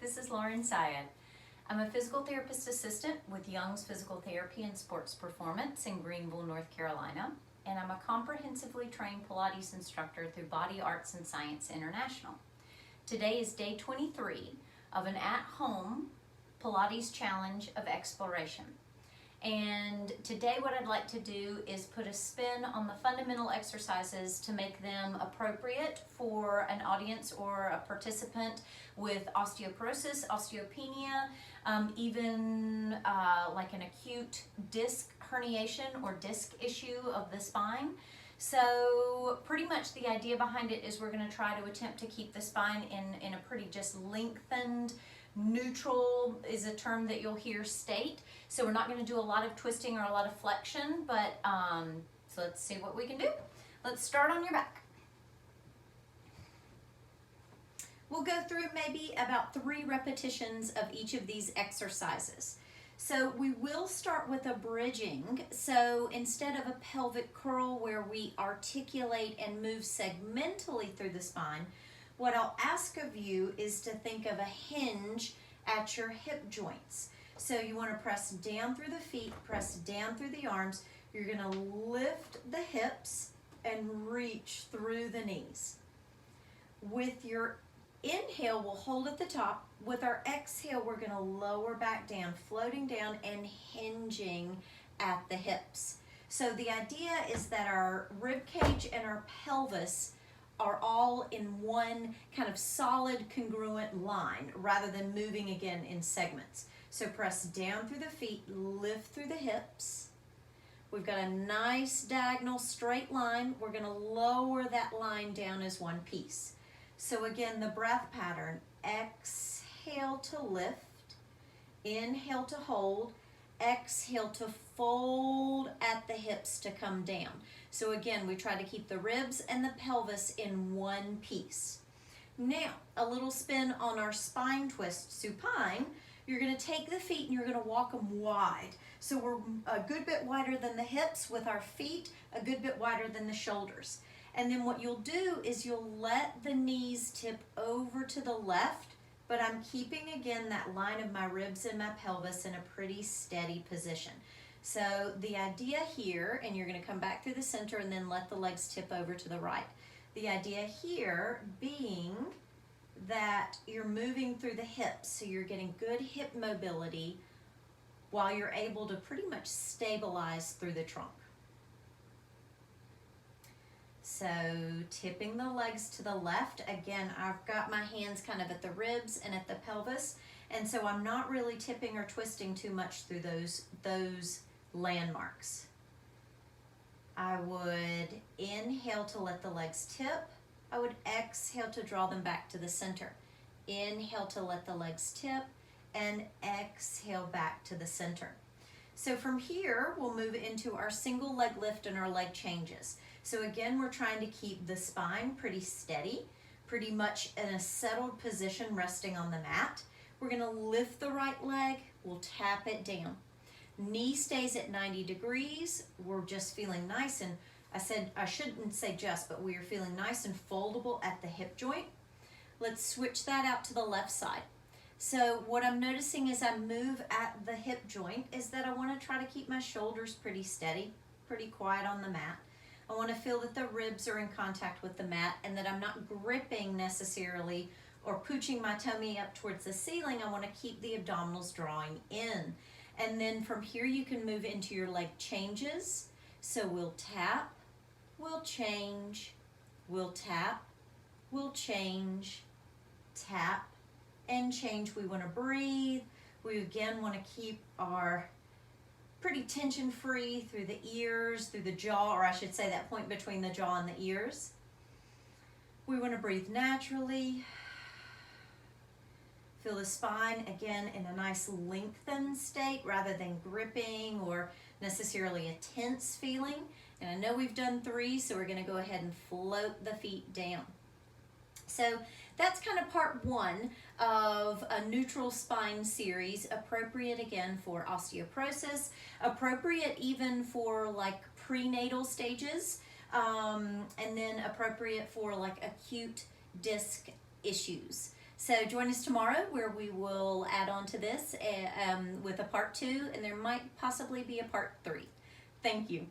This is Lauren Syed. I'm a physical therapist assistant with Young's Physical Therapy and Sports Performance in Greenville, North Carolina, and I'm a comprehensively trained Pilates instructor through Body Arts and Science International. Today is day 23 of an at-home Pilates challenge of exploration. And today what I'd like to do is put a spin on the fundamental exercises to make them appropriate for an audience or a participant with osteoporosis, osteopenia, even like an acute disc herniation or disc issue of the spine. So pretty much the idea behind it is we're going to try to attempt to keep the spine in a pretty just lengthened, neutral is a term that you'll hear state. So we're not going to do a lot of twisting or a lot of flexion, but so let's see what we can do. Let's start on your back. We'll go through maybe about 3 repetitions of each of these exercises. So we will start with a bridging. So instead of a pelvic curl where we articulate and move segmentally through the spine, what I'll ask of you is to think of a hinge at your hip joints. So you want to press down through the feet, press down through the arms. You're going to lift the hips and reach through the knees. With your inhale, we'll hold at the top. With our exhale, we're going to lower back down, floating down and hinging at the hips. So the idea is that our rib cage and our pelvis are all in one kind of solid congruent line rather than moving again in segments. So press down through the feet, lift through the hips. We've got a nice diagonal straight line. We're going to lower that line down as one piece. So again, the breath pattern, exhale to lift, inhale to hold, exhale to fold at the hips to come down. So again, we try to keep the ribs and the pelvis in one piece. Now, a little spin on our spine twist, supine. You're going to take the feet and you're going to walk them wide. So we're a good bit wider than the hips with our feet, a good bit wider than the shoulders. And then what you'll do is you'll let the knees tip over to the left, but I'm keeping again that line of my ribs and my pelvis in a pretty steady position. So the idea here, and you're going to come back through the center and then let the legs tip over to the right. The idea here being that you're moving through the hips, so you're getting good hip mobility while you're able to pretty much stabilize through the trunk. So tipping the legs to the left, again, I've got my hands kind of at the ribs and at the pelvis, and so I'm not really tipping or twisting too much through those landmarks. I would inhale to let the legs tip. I would exhale to draw them back to the center. Inhale to let the legs tip and exhale back to the center. So from here, we'll move into our single leg lift and our leg changes. So again, we're trying to keep the spine pretty steady, pretty much in a settled position resting on the mat. We're going to lift the right leg, we'll tap it down. Knee stays at 90 degrees. We're just feeling nice, and I shouldn't say just, but we are feeling nice and foldable at the hip joint. Let's switch that out to the left side. So what I'm noticing as I move at the hip joint is that I want to try to keep my shoulders pretty steady, pretty quiet on the mat. I want to feel that the ribs are in contact with the mat and that I'm not gripping necessarily or pooching my tummy up towards the ceiling. I want to keep the abdominals drawing in. And then from here you can move into your leg changes. So we'll tap, we'll change, we'll tap, we'll change, tap, and change. We want to breathe. We again want to keep our pretty tension free through the ears, through the jaw, or I should say that point between the jaw and the ears. We want to breathe naturally. Feel the spine again in a nice lengthened state rather than gripping or necessarily a tense feeling. And I know we've done 3, so we're going to go ahead and float the feet down. So that's kind of part 1 of a neutral spine series, appropriate again for osteoporosis, appropriate even for like prenatal stages, and then appropriate for like acute disc issues. So join us tomorrow where we will add on to this with a part 2, and there might possibly be a part 3. Thank you.